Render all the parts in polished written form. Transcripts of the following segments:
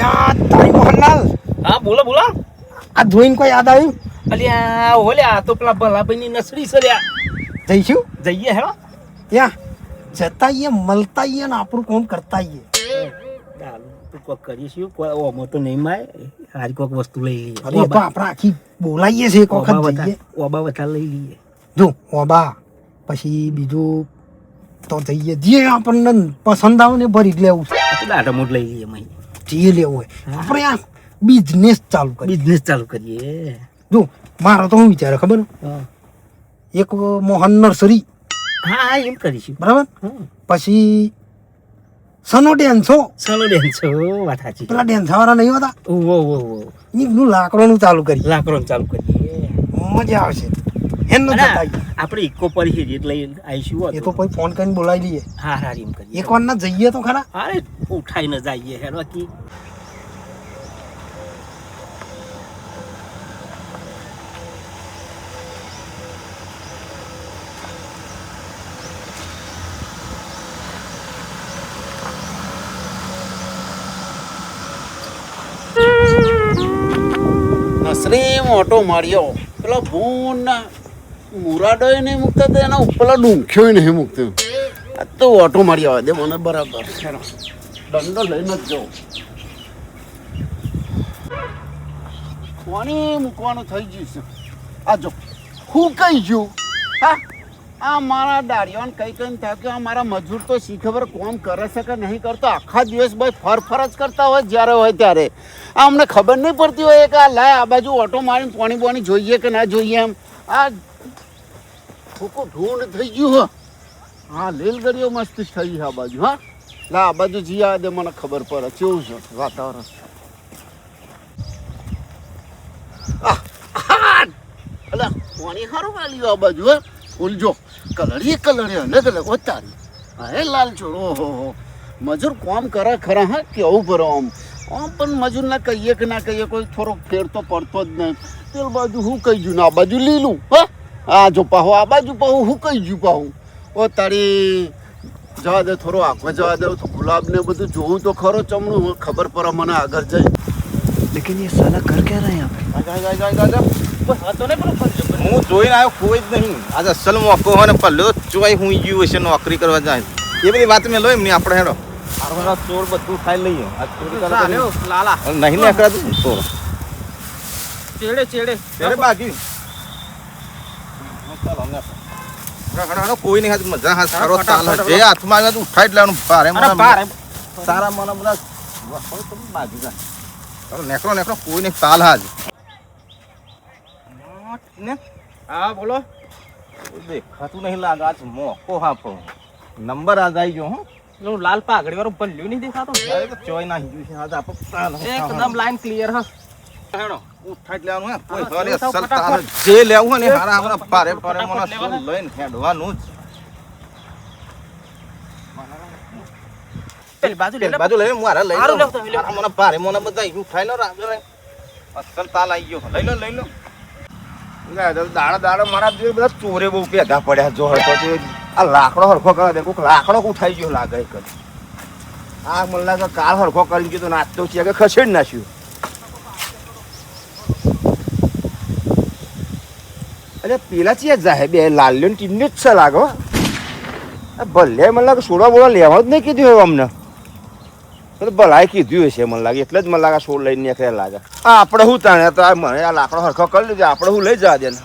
લ્યા તારી મોહનલાલ. હા બોલો બોલો. આ જોઈને કોઈ યાદ આવ્યું? અલ્યા ઓલ્યા તો પેલા ભલાભાઈની નસડી સર્યા. જઈશું જઈએ હેડો. ત્યાં જતા આઈએ, મળતા આઈએ ને આપણું કામ કરતા આઈએ. કોક કરીશું કોઈ ઓમો તો નહીં માય. હારી કોક વસ્તુ લઈ લઈએ. અરે તો આપણે આખી બોલાઈએ છે એક વખત જઈએ. ઓબા વથા લઈ લઈએ. જો ઓબા પછી બીજું તો જઈએ જે આપણને પસંદ આવે ને ભરી જ લેવું છે. દાઢા મોટ લઈ લઈએ મહી. જે લેવું હોય આપણે આ બિઝનેસ ચાલુ કરીએ. બિઝનેસ ચાલુ કરીએ. જો મારો તો હું વિચારે ખબર એક મોહન નર્સરી. હા હા એમ કરીશું. બરાબર. પછી સનો ડેન્સો. સનો ડેન્સો વાત સાચી. પેલા ડેન્સા વાળા નહીં હોતા એનું લાકડોનું ચાલુ કરીએ. લાકડોનું ચાલુ કરીએ. મજા આવશે. આપણે ઇકો પડી છે એટલે આવીશું. એ તો કોઈ ફોન કરીને બોલાવી લઈએ. હા હા એમ કરીએ. એક વાર ના જઈએ તો ખરા. અરે ઉઠાઈને જઈએ હેડો કી. નસરી મોટો માર્યો પેલો ભૂન મુરાડો નહીં મૂકતો તો એના ઉપરલા ડુંખ્યો નહીં મૂકતો. આ તો ઓટો મારી આવે દે મને બરાબર. દંડો લઈને જ જાઉં. પાણી મૂકવાનું થઈ ગયું છે. આ જો હું કઈ ગયું. હા આ મારા દાડિયાને કઈ કઈ થાય કે આ મારા મજૂર તો શી ખબર કોમ કરે છે કે નહીં કરતો. આખા દિવસ ભાઈ ફરફર જ કરતા હોય જ્યારે હોય ત્યારે. આ અમને ખબર નહીં પડતી હોય કે આ લાય આ બાજુ ઓટો મારીને પાણી પાણી જોઈએ કે ના જોઈએ એમ. આ ફૂકો ઢૂંઢ થઈ ગયું હો. હા રેલગાડીઓ મસ્ત થઈ છે આ બાજુ. હા લા આ બાજુ જી આવે દે મને ખબર પડે કેવું છે વાતાવરણ. અલા પાણી સારું વાલ્યું આ બાજુ. હા ફૂલ જો કલરી અલગ અલગ તારી. હા લાલ છોડ. ઓહો મજૂર કોમ કરે ખરા. હા કેવું પડે આમ આમ પણ મજૂર ના કહીએ કે ના કહીએ કોઈ થોડો ફેર તો પડતો જ નહીં. પેલ બાજુ હું કહી ગયું ને આ બાજુ લીલું. હા આ જો પાહું આ બાજુ પાહું હું કહી ગયું પાહું. ઓ તારી જવા દે થોડો આંખો જવા દે તો ગુલાબ ને બધું જોવું તો ખરો ચમડું ખબર પડે મને આગળ જઈ. લેકિન ये साला कर क्या रहा है यहाँ पे? હું જોઈને આવ્યો કોઈ જ નહીં. આજે અસલ મોકો હોય ને પલ્લો ચોઈ હું ગયું હશે નોકરી કરવા જાય. એ બધી વાત મેં લો એમની આપણે હેડો ચોર બધું ખાઈ લઈએ. લાલા નહીં નીકળાતું ચોર ચેડે બાકી કોઈ નહીં. મજા હાથ સારો તાલ જે હાથમાં આવ્યા ઉઠાઈ જ લેવાનું. ભારે સારા મને બધા બાજુ જાય નેકરો કોઈ નહીં તાલ હાજ. હા બોલો. દેખાતું નહીં લાગે આજ મોકો હાફો નંબર આજ આવી ગયો. હું લાલ પાઘડી વાળું પલ્લ્યું નહીં દેખાતો. ચોઈ નાખી ગયું છે આજ આપણે એકદમ લાઈન ક્લિયર. હા હેડો ઉઠાઈ જ લેવાનું. હે કોઈ ઘરે અસલ તાલ જે લેવું ને હારા આપણા પારે મને શું લઈને હેડવાનું જ. બાજુ લઈ મારા લઈ લો. મને પારે મને બધા ઉઠાઈ લો. રાગે અસલ તાલ આવી ગયો. લઈ લો દાડા મારા જે બધા ચોરે બહુ ભેગા પડ્યા. જો પછી આ લાકડો હરખો કરવા દે. કોઈક લાકડો ઉઠાઈ ગયો લાગે. આ મને લાગે કાલ હરખો કરી ગયો તો નાચતો છે કે ખસેડી નાખ્યું. અરે પેલા ચીજ જાય બે લાલ્યો ને ટીમને જ છે લાગો. ભલે મને લાગે સોડા બોડા લેવા જ નહીં કીધું હવે અમને. ભલાઈ કીધું હશે મને લાગે એટલે જ મને લાગે સોડ લઈને નીકળ્યા લાગે. આપણે શું તાણે તો મને આ લાકડો હરખો કરી લીધો. આપણે શું લઈ જવા દે ને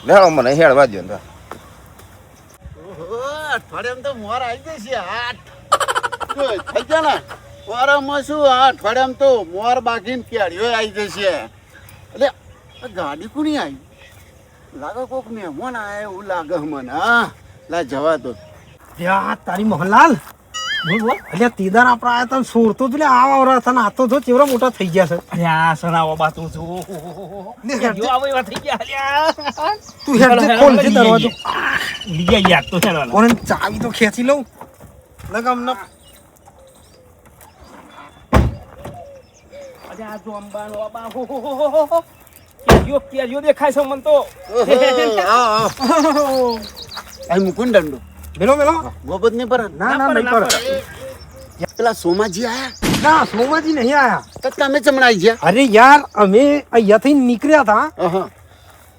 લેવા મને હેડવા દે ને. અઠવાડિયામાં તો મોર આવી જશે. થઈ ગયા ને વારામાં શું અઠવાડિયામાં તો મોર બાકીને કેરીઓ આવી જશે. એટલે ગાડી કોની આવી લાગે કોક મહેમાન આવે એવું લાગે મને. હા લા જવા દો. ત્યાં તારી મોહનલાલ બોલ એટલે તીદાર આપણા આયા તને સોરતો જ લે આ હતા ને આ તો જો ચેવડા મોટા થઈ ગયા છે. અરે આ સનાવો બા તું જો આવો એવા થઈ ગયા. તું હેડ ખોલ જે દરવાજો. લીયા યાર તો હેડો. કોને ચાવી તો ખેંચી લઉં લગમ ન. અરે આ જો અંબાનો બા કેજો દેખાય છે મન તો. અહીં મુકુંદ દંડો મેલો ગોબત નહીં પર. ના નહીં પર. પેલા સોમાજી આયા ના સોમાજી નહીં આયા. તો તમે ચમણાઈ ગયા અરે યાર અમે અહીંયાથી નીકળ્યા હતા હા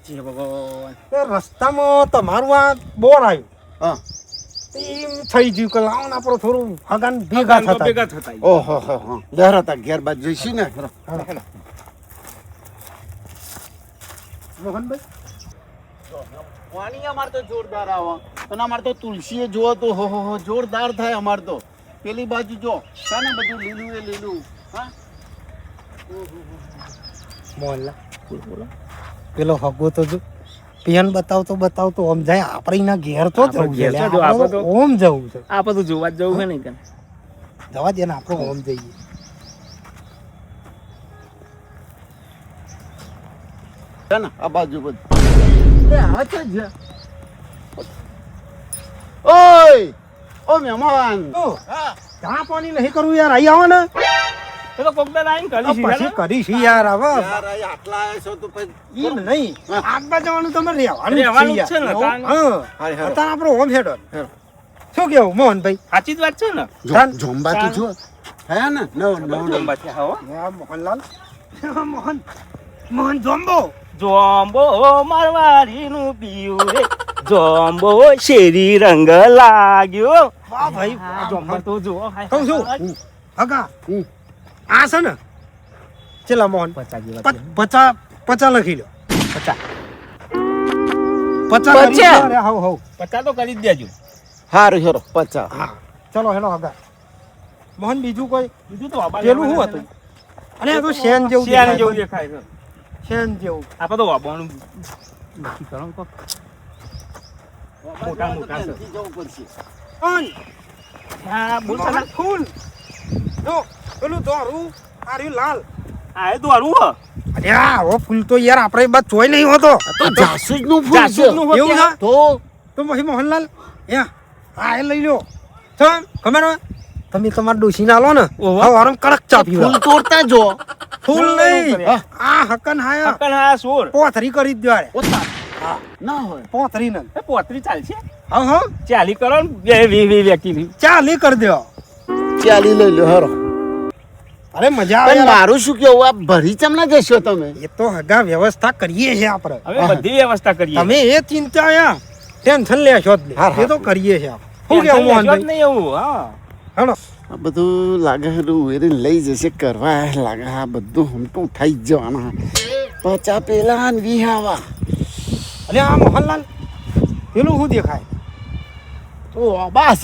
જય ભગવાન. તે રસ્તામાં તમારું આ બોર આવ્યું. હા એમ થઈ ગયું કે લાવો ને આપણે થોડું હગાન ભેગા થતા. ભેગા થતા. ઓહો હો હો ઘેર હતા ઘેર બાદ જઈશું ને મોહનભાઈ પાણી અમાર તો જોરદાર આવે અને અમાર તો તુલસીએ જુઓ તો હો જોરદાર થાય અમાર તો પેલી બાજુ જો છે ને બધું લીલું એ લીલું હા મોહનલા બોલો પેલો હગો તો જો પેન બતાવતો ઓમ જાય આપણે એના ઘેર તો આપણે જવું ઘેર છે તો જો, આપણે આપણે તો તો- ઓમ જવું છે આ બધું જોવા જ જવું છે ને કે જવા દે ને આપણે ઓમ જઈએ છે ને આ બાજુ બધું એ હા છે જ ઓય ઓ મહેમાન તો હા ચા પાણી નહીં કરવું યાર અહીં આવો ને તો કોકદાર આવીને કરી પછી કરીશું યાર હવે યાર આ આટલા આવ્યા છો તો પછી એમ નહીં આગળ જવાનું તમે રહેવાનું રહેવાનું જ છે ને, યાર. કારણ- હા હારે, હારે. અત્યારે આપણે ઓમ હેડો હેડો. શું કેવું મોહનભાઈ સાચી જ વાત છે ને જોંબા તો જો હે ને નવ જંબાથી આવો. હા, મોહનલાલ મોહન જોમ્બો જોંબો મારવાડીનું પીયું રે જોંબો શેરી રંગ લાગ્યો. વાહ ભાઈ આ વાહ, જોંબા તો જુઓ. હાય, કહું છું હાય. હગા હમ. આ છે ને ચેલા મોહન પચાસ જેવા છે. પચા લખી લો પચાસ. પચા પચા? લખી લો. અરે હાવ હાવ પચાસ તો કરી જ દેજો. હારું હેરો 50 હા ચલો હેલો હગા મોહન બીજું કોઈ બીજું તો વાબા પેલું શું લેવાના હતું અને આ તો શેન જેવું શેન દેખાય. જેવું દેખાય છે. શેન જેવું આપણે તો વાબાનું નક્કી કરો ને કોક. મોટા મોટા છે. જવું પડશે પણ હા, બોલ મોહન સાલા. ફૂલ જો પેલું દોરું આ રહ્યું લાલ આ એ દોરું હ. અરે આ ઓ ફૂલ તો યાર આપણે બાદ જોઈ નહીં હોતો તો જાસૂસ નું ફૂલ છે જાસૂસનું હોય એવું ત્યાં. છે? તો તો પછી મોહનલાલ યા આ એ લઈ લો છો ખબર હે? તમે તમારા ડોશી ના લો ને ઓહો. હવે આરામ કડક ચા પીવા ફૂલ તોડતા જો ફૂલ ફૂલ નહીં નહીં કરે. આ હકન હાયા અક્કલ હા સોર. પોથરી કરી જ દ્વારે ઓતા ના હોય પોથરી ને એ પોતરી ચાલશે. હા હા ચાલી કરો ને બે વી વ્યક્તિની. ચાલી કરી દો ચાલી લઈ લો હેરો અરે મજા આવે પણ યાર. મારું શું કેવું આ ભરી ચમ ના જશો તમે એ તો હગા વ્યવસ્થા કરીએ છે આપણે હવે બધી વ્યવસ્થા કરીએ. તમે એ ચિંતા યા ટેન્શન લેશો જ નહીં એ તો કરીએ છે આપણે શું કેવું ટેન્શન લેશો જ મોહનભાઈ નહીં એવું. હા. હેલો આ બધું લાગે હેરું વેરીને લઈ જશે કરવા લાગે આ બધું હમટું થઈ જ જવાના 50 પેલા ને 20 આવા અરે આ મોહનલાલ પેલું શું દેખાય ઓ બાસ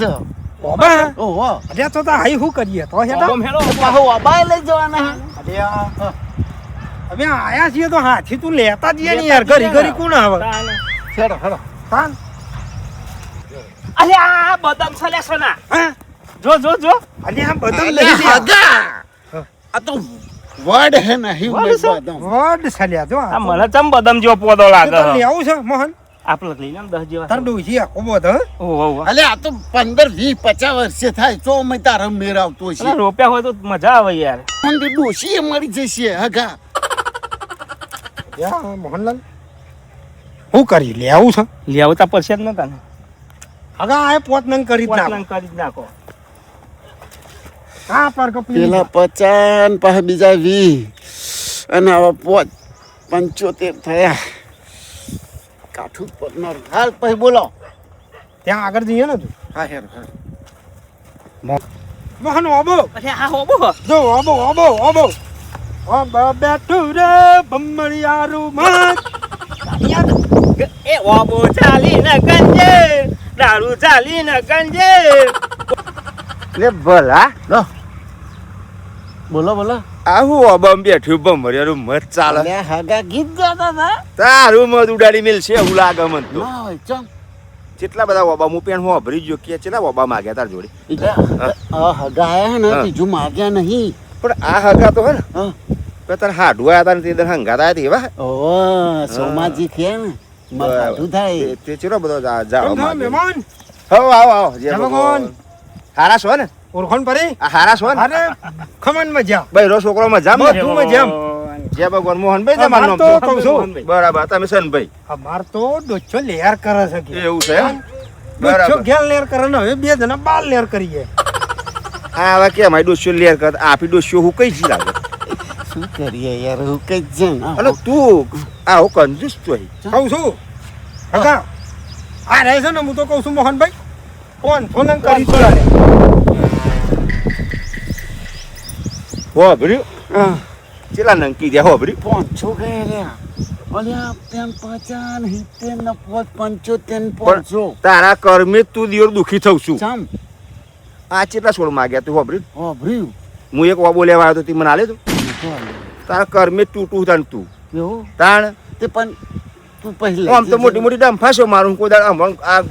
ઓબા ઓહો અરે તો હાઈ શું કરીએ તો હેડા ઓમ હેલો. પાહો અબાય લઈ જવાના અરે આ અમે આયા છીએ તો હાથી તું લેતા જઈએ ને યાર ઘરી ઘરી કોણ આવે તાને. હેરો હેરો તાન અલે આ બદામ છલે સોના. હા જો જો જો. અરે આ બદામ અલે લઈ લે હગા આ તો વર્ડ હે નહીં વર્ડ છે? બદામ વડ છલ્યા જો આ મને ચમ બદામ જેવો પોદો લાગે. તો લેવું છે મોહન આપણે લઈ લે 10 જેવા. તાર ડોસી આખો બધો ઓહો ઓહો. અલે આ તો 15 20 50 વર્ષે થાય તો મેં તારા મેર આવતો અલા, છે રોપ્યા હોય તો મજા આવે યાર. મંદિર ડોશી મળી જશે હગા યા મોહનલાલ શું કરી લેવું છે લઈ આવતા પડશે જ નતા ને. હગા આ પોત નંગ કરી જ નાખ પોતનાં કરી જ નાખો. હા પર કપલી પેલા 50 ને પાછા બીજા 20 અને હવે 75 થયા કાઠું પગનો હાલ પછી બોલો ત્યાં આગળ જઈએ ને તું હા હેરો હેરો મોહન ઓબો અરે આ હોબો હ. જો ઓબો ઓબો ઓબો ઓબો બેઠું રે બમ્મડિયારું મત એ ઓબો ચાલીને ગંજે દારૂ ચાલીને ગંજે. લે ભલા લો બોલો બોલો આ હું અબમ બેઠું ભમરિયાનું મત ચાલે અલ્યા હગા ગીત ગાતા હતા તારું મત ઉડાડી મેલશે એવું લાગે મન તો ના હોય ચમ કેટલા બધા ઓબા હું પેણ હું અભરી ગયો કે કેટલા ઓબા માગ્યા તાર જોડે આ હગા આયા ને હા. બીજું માગ્યા નહીં પણ આ હગા તો હે ને હા તો તાર હાડું આયા તા ને તે દર હંગાત આયા તા એવા ઓ સોમાજી કે ને માથું થાય તે ચેરો બધો જાળો કેમ છો માગે મહેમાન હો આવો આવો જય જય ભગવાન ભગવાન. હારા છો ને ઓળખણ પરી આ હારા છો ને અરે ખમણ મજા બૈરો છોકરો મજામ ને બધું મજામ. જય ભગવાન મોહનભાઈ અમાર તમારું તો નામ કહું છું મોહનભાઈ. બરાબર તમે સનભાઈ અમાર તો ડોચો લેર કરે છે કે એવું છે એમ? ડોચો બરાબર ઘેર લેર કરે ને હવે બે જણા બાર લેર કરીએ આવા કે અમારી ડોસ્યો લેર કર આપી ડોસ્યો હું કઈ જી લાગે શું કરીએ યાર હું કઈ જ છે ને અને તું આવો કંજૂસ તો કહું છું કાકા આ રહે છે ને હું તો કહું છું મોહનભાઈ 500 નંગ કરી હો ભર્યું ચેલા નંકી દે હો ભર્યું 500 ગયા રહ્યા અલ્યા 50 70 ને 75 500 તારા કર્મે તું દિયોર દુખી થઉં છું ચામ આ ચેટલા છોડ માગ્યા તું હો ભર્યું ઓ ભર્યું હું એક વાબો લેવા આવ્યો તો તે મને આલે તું તારા કર્મે તૂટું તાણ તું એવું તાણ તે પણ તું પહેલા આમ તો મોટી મોટી ડંફાશો મારું કોઈ દાડા હમણાં આ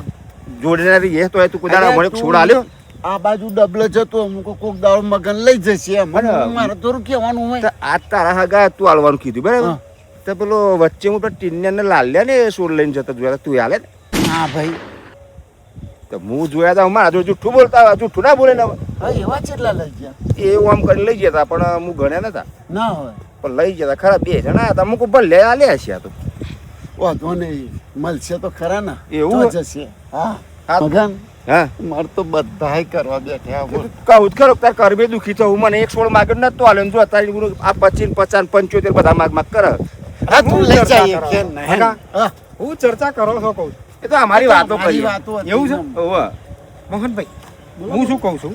જોડનારી એ તો તું કોઈ દાડા મને છોડ આલ્યો આ બાજુ ડબલ જતો અમુક કોક દાળ મગન લઈ જશે મને બરાબર. મારે થોડું કહેવાનું હોય તો આ તારા હગા તું આલવાનું કીધું બરાબર હા. તો પેલો વચ્ચે હું પેલા ટીનિયા ને લાલ્યા ને છોડ લઈને જતો જોયા તું આલે ને હા ભાઈ તો હું જોયા તા મારા જો જૂઠું બોલતા જૂઠું ના બોલે ને હવે. હા એવા કેટલા લઈ ગયા એવું આમ કરીને લઈ જતા પણ હું ગણ્યા નતા ના હોય પણ લઈ જતા ખરા 2 જણા હતા અમુક ભલે આલ્યા છે આ તો વાંધો નહીં મળશે તો ખરા ને એવું? તો જશે હા હા. મગન હા મારે તો બધાય કરવા બેઠા બોલ કહું જ ખરો તાર કરબે દુખી થયું મને એક છોડ માગ્યો નતો આલ્યો ને જો અત્યારે આ 25 50 75 બધા માગ કરે હા તું લઈ ચર્ચા જાય કરો. કે નહીં કાકા. હા હું ચર્ચા કરો છો કહું છું એ તો અમારી વાતો અમારી કરી વાતો હતી એવું છે? એમ. ઓવા મોહનભાઈ હું શું કહું છું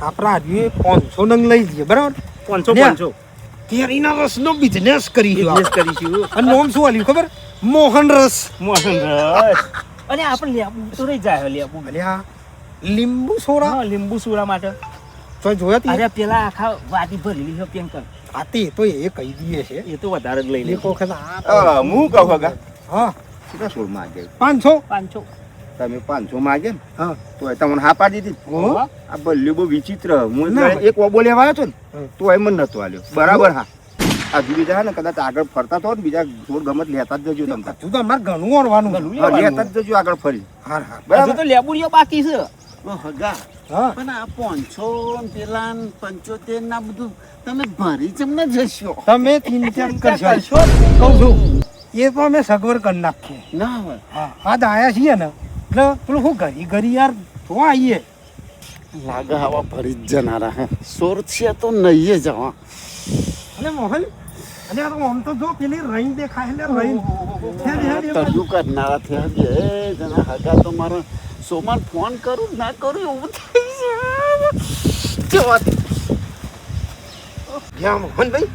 આપણા આદમીએ 500 નંગ લઈ જઈએ બરાબર 500 કેરીના રસનો બિઝનેસ કરીશું બિઝનેસ આપણે. કરીશું અને નામ શું આલ્યું ખબર મોહન રસ મોહન રસ અને આપણે લેબુ તો રહી જાય લેબુ અલ્યા લીંબુ સોડા હા લીંબુ સુરા માટે તો જોયા તી અરે પેલા આખા વાટી ભરેલી છે પેંકર આતે તો એ કહી દઈએ છે એ તો વધારે જ લઈ લે એક વખત આ હું કહું હગા હા કેટલા છોડ માગે 500 500 તમે 500 માગે ને હા તો એ તમને હા પાડી દીધી હો? આ બલ્યું બહુ વિચિત્ર હું ના. એક ઓબો લેવા આવ્યો છો ને હમ. તો એ મને નતો આલ્યો બરાબર હા આ જુદી જાય ને કદાચ આગળ ફરતા તો ને બીજા છોડ ગમત લેતા જ જજો તમે તું તો અમારે ઘણું ઓળવાનું હા, લેતા જ જજો આગળ ફરી હાર હાર હજુ બરાબર તો લેબુડીઓ બાકી છે ઓ હગા હા પણ આ 500 ને પેલા ને 75 ના બધું તમે ભરી જમને જશો તમે ચિંતા કરશો કહું છું એ તો અમે સગવડ કરી નાખીએ ના હોય હા આજ આયા છીએ ને એટલે પેલું શું ઘરી ઘરી યાર તો આવીએ લાગે હવા ભરી જ જનારા હે સોર છે તો નહીં જવા અને મોહન અને આ તો આમ તો જો પેલી રહીન દેખાય એટલે રહીન તર્યું કરનારા થયા છે એ જણા હગા તો મારો સોમાન ફોન કરું ના કરું એવું થઈ છે જવા દે. જ્યાં મોહનભાઈ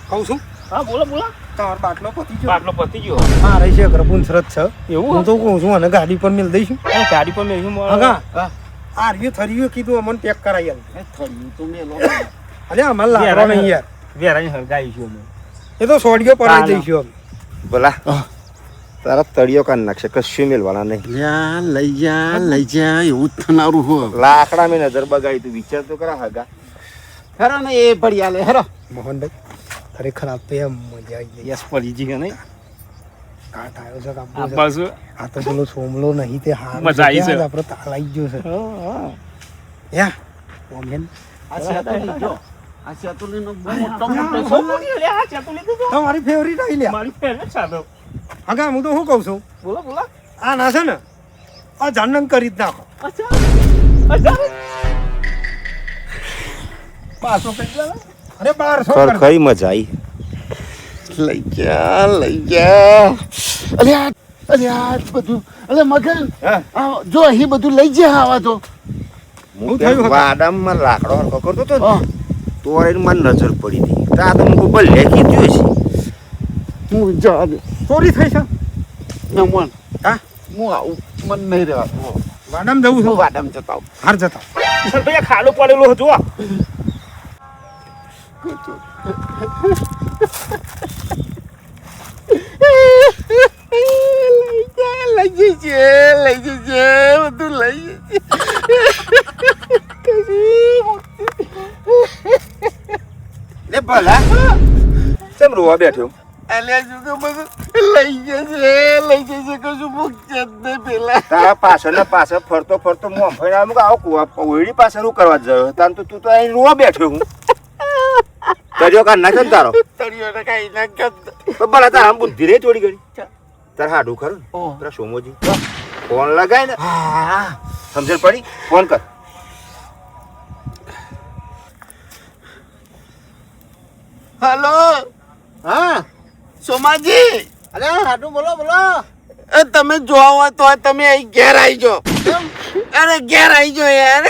કહું છું હા બોલો બોલો તમારો બાટલો પતી ગયો બાટલો પતી ગયો હા રહી છે પ્રભુન શરત છે એવું? હું તો કહું છું અને ગાડી પર મેલ દઈશું એ ગાડી પર મેં હગા હા આ રહ્યું થર્યું કીધું અમને પેક કરાવી આલ એ થયું તો મેલો અરે અમારે લાગવા નહીં યાર વેરાઈ હળગાઈશું અમે એ તો સોડિયો પડાવી દઈશું અમે બોલા તારા તળિયો કાઢ નાખશે કશું મેલવાના નહીં લઈ જા એવું જ થનારું હો લાકડા મેં નજર બગાડી તું વિચાર તો કરા હગા ખરો ને એ ભડિયા લે હેરો મોહનભાઈ ખરેખર આ તો એમ મજા આવી ગઈ યસ પડી જી કે નહીં કાટ આવ્યો છે કાપવો આ છે. બાજુ આ તો પેલો સોમલો નહીં તે હાર મજા આવી છે. આપણે તાલ આવી ગયો છે યા ઓમેન આ સેતુલી જો આ સેતુલીનો બહુ મોટો છે તમારી ફેવરિટ આવી લ્યા મારી ફેવરેટ સાધો હગા હું તો શું કહું છું બોલો બોલો આ ના છે ને આ જાનન કરી જ નાખો પાછો કેટલા અરે 1200 ખર કરી ખરી મજા આવી લઈ જા અલ્યા બધું અલે મગન હા. આ જો અહીં બધું લઈ જા આવા તો હું થયું હગા? વાડામાં લાકડો હરખો કરતો હતો ને હા તો એને મને નજર પડી હતી તો આ તો હું ભલે કીધું છે હું જા દે ચોરી થઈ છે ના મન હા હું આવું મન નહીં રહેવા વાડામાં જવું હું છું વાડામ જતા આવું હાર જતા ભાઈ ખાડો પડેલો હતો લઈ જજે બધું લઈ લે ભલા કેમ રોવા બેઠો અલ્યા શું કે બધું લઈ જશે કશું મૂકશે જ નહીં પેલા તારા પાછળ ને પાછળ ફરતો ફરતો મોં ફરી આમ આવો ઓયડી પાછળ હું કરવા જયો તાન તો તું તો અહીં રોવા બેઠો હું તર્યો કાઢ નાખે ને તારો તળિયો કઈ ના ગંદ તો ભલા તારા આમ બુદ્ધિ રે થોડી ઘડી તાર હાડું ખરું ને ઓહ. તારા સોમોજી ફોન લગાય ને હા સમજણ પડી ફોન કર હલો હા સોમાજી અરે હાડું બોલો બોલો એ તમે જોવા હોય તો તમે અહીં ઘેર આવી જાઓ અરે ઘેર આવી જાઓ યાર